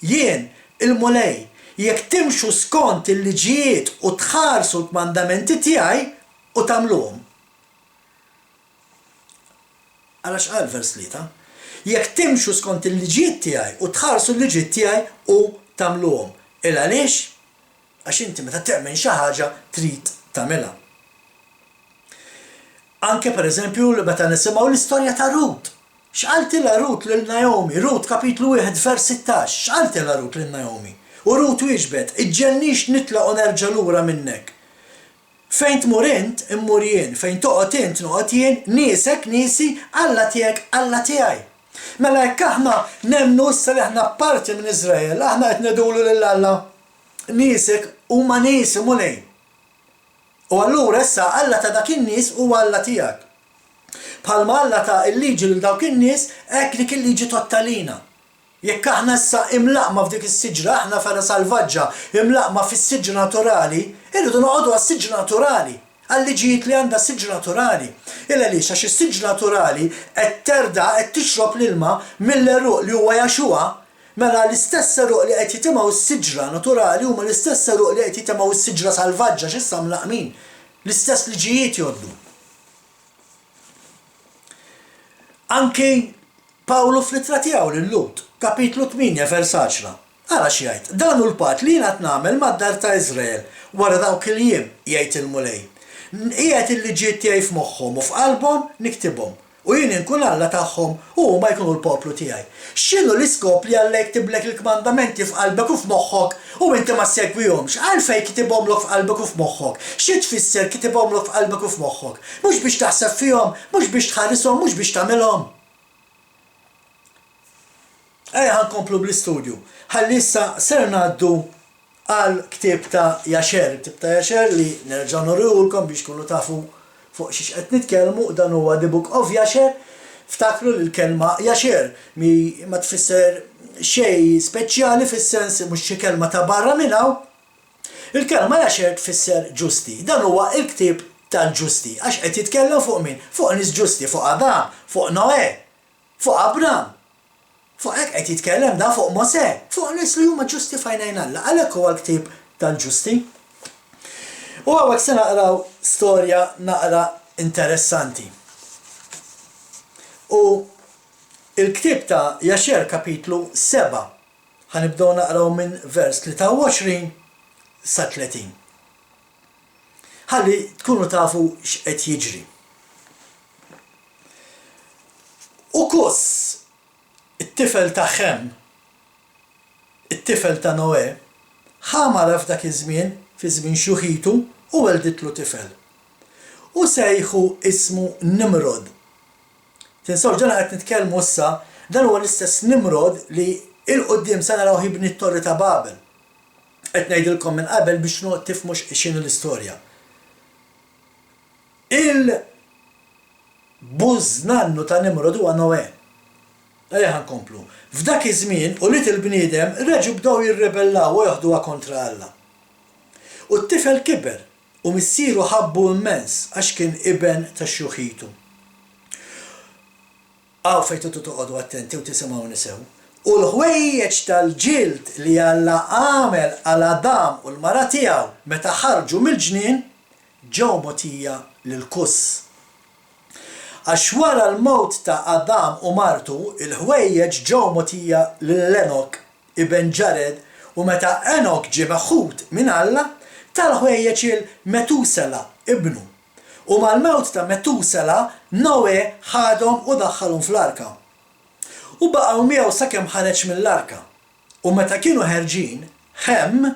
Jien, il-mulej, jekk timxu skont il-liġijiet u tħarsu l-mandamenti tiegħi u tagħmluhom. Għalax qal vers 3. Jekk timxu skont il-liġijiet tiegħi u tħarsu l-liġijiet tiegħi u tagħmluhom. Il għaliex? Għax inti meta teqmen xi ħaġa trid tagħmilha. Anke pereżempju meta nisimgħu l-istorja ta' Rut. X'qaltilha Rut lil Naomi, Rut kapitlu 1 vers 16, x'qaltilha Rut lil Naomi? U Rut wieġbet, iġġelniex nitlaq u nerġa' lura minnek. Fejn tmur int, immur jien, fejn toqgħod int noqgħod jien, niesek niesi, Alla tiegħek Alla tiegħi. Mela jekk aħna nemmnu issa li aħna parti minn Iżrael, aħna qed ngħidulu lil Alla niesek huma niesi mulej. U allura issa Alla ta' dak in-nies huwa Alla tiegħek. Bħalma Alla ta' il-liġi lil dawk in-nies hekk dik il-liġi tottalina. Jekk aħna issa imlaqma f'dik is-siġra, aħna fara salvaġġa imlaqma fis-siġra naturali, irridu noqogħdu għas-siġra naturali, għal-liġijiet li għandha siġra naturali. Illa għaliex għax is-siġra naturali qed terda qed tixrob l-ilma mill-eruq li huwa Jaxua, mela l-istess eruq li qed jitimgħu s-siġra naturali huma l-istess eruq li qed jitimgħu s-siġra salvaġġa x'issa mlaqmin. L-istess liġijiet jgħoddu. Anki Pawlu fl-ittra tiegħu lil Lut, kapitlu 8 vers 10. Ara x'jgħid, dan hu l-patt li jiena qed nagħmel mad-dar ta' Iżrael wara dawk il-jiem jgħid il-mulej. Qiegħed il-liġijiet tiegħi f'moħħhom u f'qalbhom niktibhom u jien inkun Alla tagħhom u huma jkunu l-poplu tiegħi. X'inhu l-iskop li Alla jktiblek il-kmandamenti f'qalbek u f'moħħok u inti ma segwihomx? Għalfejn kitibhomlok f'qalbek u f'moħħok? Xi tfisser kitibhomlok f'qalbek u f'moħħok? Mhux biex taħseb fihom, mhux biex tħarishom, mhux biex tagħmilhom. Ħankomplu bl-istudju. Ħalli issa ser ngħaddu għal ktieb ta' Jaxer. Ktieb ta' Jaxer li nerġa' nurriwlkom biex tkunu tafu fuq xiex qed nitkellmu, dan huwa The Book of Jaxer. Ftakru li l-kelma Jaxer ma tfisser xejn speċjali fis-sens mhux xi kelma ta' barra minn hawn. Il-kelma Jaxer tfisser ġusti. Dan huwa l-ktieb tal-ġusti. Għax qed jitkellem fuq min? Fuq nies ġusti, fuq Adam, fuq Noè, fuq Abram. Fuq hekk qed jitkellem da fuq Mosè, fuq nies li huma ġusti f'għajnejn Alla, għalhekk huwa l-ktieb tal-ġusti. U għawek se naqraw storja naqra interessanti. U il-ktib ta' Jasher kapitlu 7 ħanibdew naqraw minn vers 23 sa 30. Ħalli tkunu tafu x'qed jiġri. U Kus, it-tifel ta' Xem, it-tifel ta' Noè, ħamara f'dak iż-żmien, fi żmien xuħitu, u welditlu tifel. U sejħu ismu Nimrod. Tinsaw ġana qed nitkellmu issa, dan huwa l-istess Nimrod li il-qoddim se naraw jibni t-torri ta' Babel. Qed ngħidilkom minn qabel biex tifhmu x'inhu l-istorja. Il-bużnannu ta' Nimrod huwa Noè. Ejja ħankomplu. F'dak iż-żmien u li il-bniedem reġgħu bdew jirrebellaw u jaħduha kontra Alla. U t-tifel kiber u missieru ħabbu immens għax kien iben ta' xuħitu. Għaw fejtu toqgħodu attenti u tisimgħu nisew. U l-ħwejjeġ tal-ġild li Alla għamel għal Adam u l-mara tiegħu meta ħarġu mill-ġnien ġew mogħtija lil Kus. Għax wara l-mewt ta' Adam u martu, il-ħwejjeġ ġew mogħtija lil Enok ibn Jared u meta Enok ġie meħħud minn Alla, tal-ħwejjeġ il-Metusela ibnu. U mal-mewt ta' Metusela, Noè ħadhom u daħħalhom fl-arka. U baqgħu miegħu sakemm ħareġ mill-arka. U meta kienu ħerġin, Xem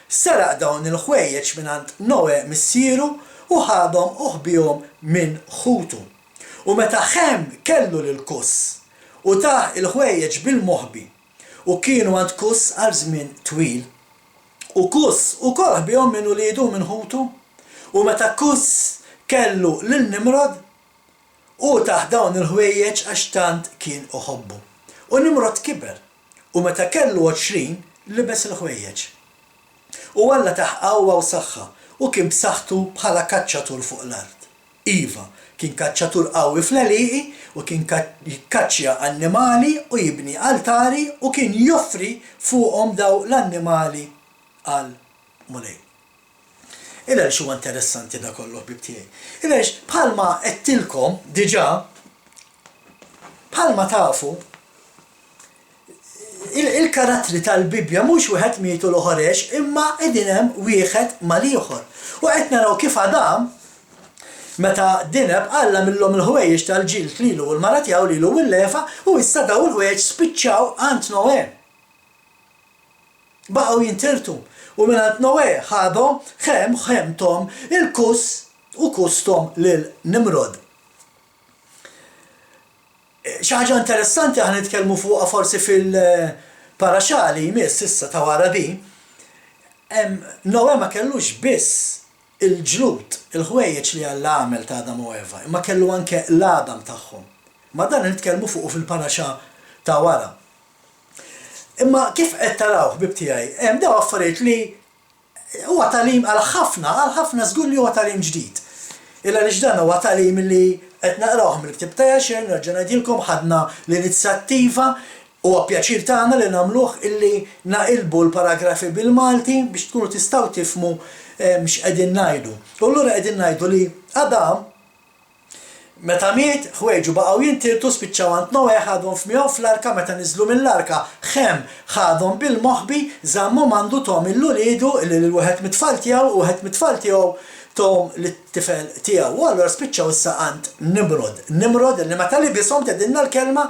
seraq dawn il-ħwejjeġ mingħand Noè missieru u ħadhom u ħbihom minn ħutu. U meta Xem kellu lil Kus u taħ il-ħwejjeġ bil-moħbi u kienu għand Kus għal żmien twil. U Kus ukoll ħbihom minn uliedu minn ħutu. U meta Kus kellu lil Nimrod u taħ dawn il-ħwejjeġ għax tant kien uħobbu. U Nimrod kiber u meta kellu 20 libes il-ħwejjeġ. U Alla taħ qawwa u saħħa u kien b'saħħtu bħala kaċċatur fuq l-art. Iva, kien kaċċatur qawwi fl-għalieqi u kien jikkaċċja annimali u jibni altari u kien joffri fuqhom daw l-annimali għal mulej. Il-għalx huwa interessanti da kollu ħbib tiegħi. Il-għalx bħalma qedtilkom diġà bħalma tafu il-karattri tal-Bibja mhux wieħed mietu l-oħorex imma qegħdin hemm wieħed mal-ieħor. U qed naraw kif Adam meta dineb Alla millhom il-ħwejjeġ tal-ġild lilu u l-mara tiegħu lilu u l-lefa u issa daw il-ħwejjeġ spiċċaw għand Noè. Baqgħu jintirtu u mingħand Noè ħadhom ħemtom il-Kus u kustom lil Nimrod. Xi ħaġa interessanti aħna nitkellmu fuqha forsi fil-paraxxa li jmiss issa ta' wara din. Noè ma kellux biss il-ġlud, il-ħwejjeġ li Alla għamel ta' Adam u Eva, imma kellu anke l-Adam tagħhom. Ma dan nitkellmu fuqu fil-paraxxa ta' wara. Imma kif qed taraw ħbib tiegħi, hemm daw affarijiet li huwa tagħlim għal ħafna żgur li huwa tagħlim ġdid. Illa li dan huwa tagħlim li qed naqrawh mill-ktib ta' Jasher, nerġa' ngħidilkom ħadna l-inizjattiva huwa pjaċir tagħna li nagħmluh illi naqilbu l-paragrafi bil-Malti biex tkunu tistgħu tifhmu x'qegħdin ngħidu. U allura qegħdin ngħidu li Adam meta miet ħwejġu baqgħu jintirtu spiċċaw għand Noè ħadhom f'miegħu fl-arka meta niżlu mill-arka Xem ħadhom bil-moħħbi żammu mandu tom il-uliedu li l-wieħed mit-tfal tiegħu u wieħed mit-tfal tiegħu tom lit-tifel tiegħu. U allura spiċċaw issa għand Nimrod. Nimrod li meta libishom tedinna l-kelma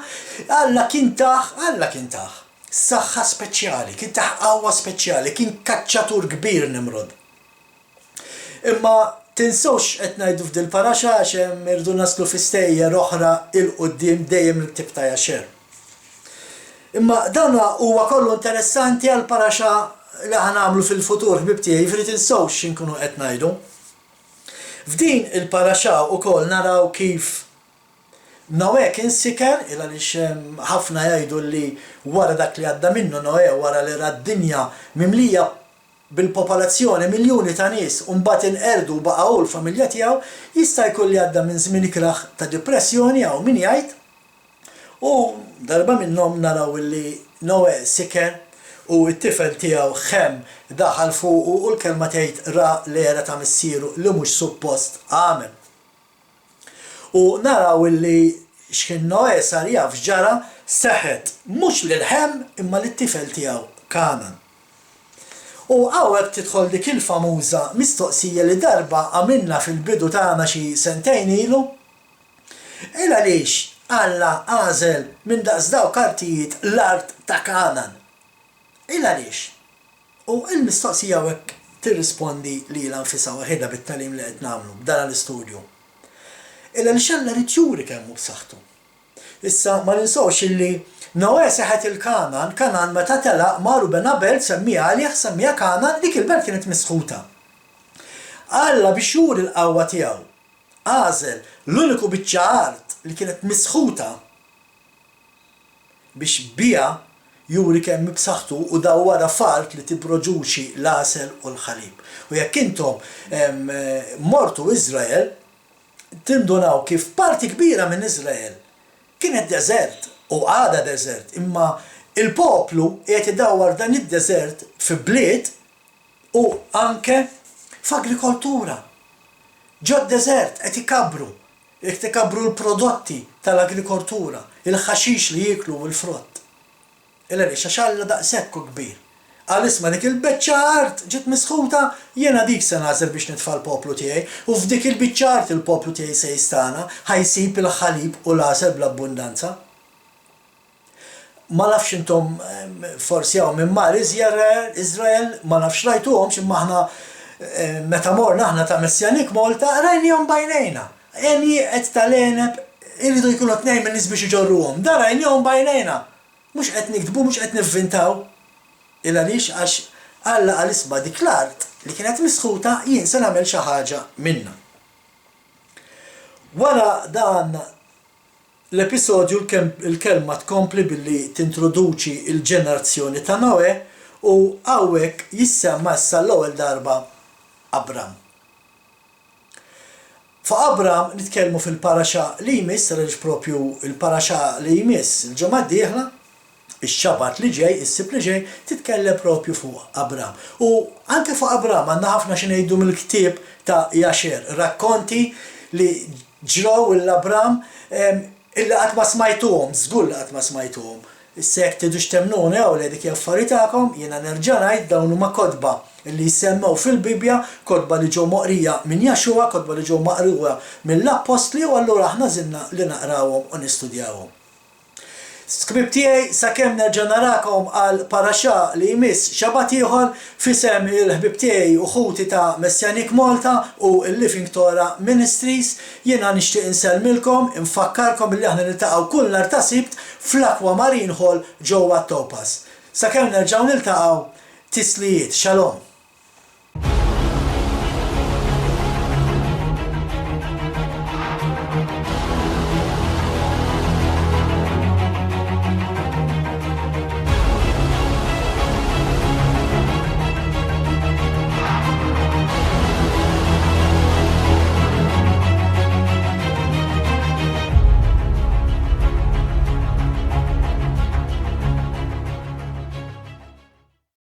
Alla kien taħ saħħa speċjali, kien taħ qawwa speċjali, kien kaċċatur kbir Nimrod. Imma tinsewx qed ngħidu f'dil paraxxa għax hemm irdu naslu fi stejjer oħra il-qudiem dejjem il-ktib ta' Jasher. Imma dan huwa kollu interessanti għal paraxxa li ħanagħmlu fil-futur ħbib tiegħi, jiġifieri tinsewx x'inkunu qed ngħidu. F'din il-paraxxa wkoll naraw kif Noè kien siker il għaliex ħafna jgħidu li wara dak li għadda minnu Noè wara li ra d-dinja mimlija bil-popolazzjoni miljuni ta' nies u mbagħad inqerdu baqgħu l-familja tiegħu jista' jkun li għadda minn żmien ikraħ ta' depressjoni hawn min jgħid. U darba minnhom naraw li Noè siker u t-tifel tiegħu Ħem daħal fuq u l-kelma tgħid ra l-era ta' missieru li mhux suppost għamel. U naraw illi x'kien Noè sar jaf ġara seħet mhux lil Ħem imma lit-tifel tiegħu Kanan. U hawnhekk tidħol dik il-famuża mistoqsija li darba għamilna fil-bidu tagħna xi sentejn ilu. Il għaliex Alla għażel minn daqs dawk artijiet l-art ta' Kanan. Il għaliex. U l-mistoqsija hawnhekk tirrispondi lilha nfisha waħedha bit-tagħlim li qed nagħmlu b'dan l-istudju. Il għaliex Alla rid juri kemm hu b'saħħtu. Issa ma ninsawx illi Noè seħet il-Kanan, Kanan meta telaq maru bena belt semmija għalih semmija Kanan, dik il-belt kienet misħuta. Alla biex juri l-qawwa tiegħu għażel l-uniku biċċa art li kienet misħuta biex bija juri kemm b'saħħtu u daw wara fart li tipproduċi l-għasel u l-ħalib. U jekk intom mortu Iżrael, tindunaw kif parti kbira minn Iżrael kienet deżert u għada deżert, imma il-poplu qiegħed idawwar dan id-deżert fi bliet u anke f'agrikoltura. Ġo d-deżert qed ikabru l-prodotti tal-agrikoltura, il-ħaxix li jieklu u l-frott. Il-għaliex għax Alla daqshekk kbir. Għal isma' dik il-biċċa art ġiet misħuta jiena dik se nażel biex nitfa' l-poplu tiegħi u f'dik il-biċċa art il-poplu tiegħi se jistana ħajsib il-ħalib u l-għasel bl-abbundanza. Ma nafx intom forsi hawn minn mar Iżrael ma nafx rajtuhom x'imma aħna meta morna aħna ta' Messjanik Malta rajnihom bajnejna. Eni qed tal-eneb iridu jkunu tnejn minn nies biex iġorruhom. Da rajnihom bajnejna. Mhux qed nikdbu, mhux qed nivvintaw. Il għaliex għax Alla qal isma' dik l-art li kienet misħuta jien se nagħmel xi ħaġa minnha. Wara dan l-episodju il-kelma tkompli billi tintroduċi il-ġenerazzjoni ta' Noè u hawnhekk jissemma issa l-ewwel darba Abram. Fa' Abram nitkellmu fil-paraxa li jmiss, għaliex propju il-paraxa li jmiss il-ġimgħa d-dieħla, ix-xabat li ġej, is-sib li ġej, titkellem propju fuq Abram. U anke fuq Abram għandna ħafna xi ngħidu mill-ktieb ta' Jasher, rakkonti li ġraw l-Abram illi qatt ma smajtuhom, żgur li qatt ma smajtuhom. Issa jekk tidux temnuni jew li dik affarijiet tagħkom, jiena nerġa' ngħid dawn huma kotba illi jsemmew fil-Bibja, kotba li ġew moqrija minn Jaxua, kotba li ġew maqruha mill-Apostli u allura aħna żinna li naqrawhom u nistudjawhom. Skrib tiegħi sakemm nerġa' narakom għal paraxa li jmiss xabat ieħor f'isem il-ħbib tiegħi u ħuti ta' Messjanik Malta u l-Living Torah Ministries, jiena nixtieq insellmilkom, infakkarkom billi aħna niltaqgħu kull nhar ta' Sibt fl-Aqua Marine Hall ġewwa Topaz. Sakemm nerġgħu niltaqgħu tislijiet, Shalom.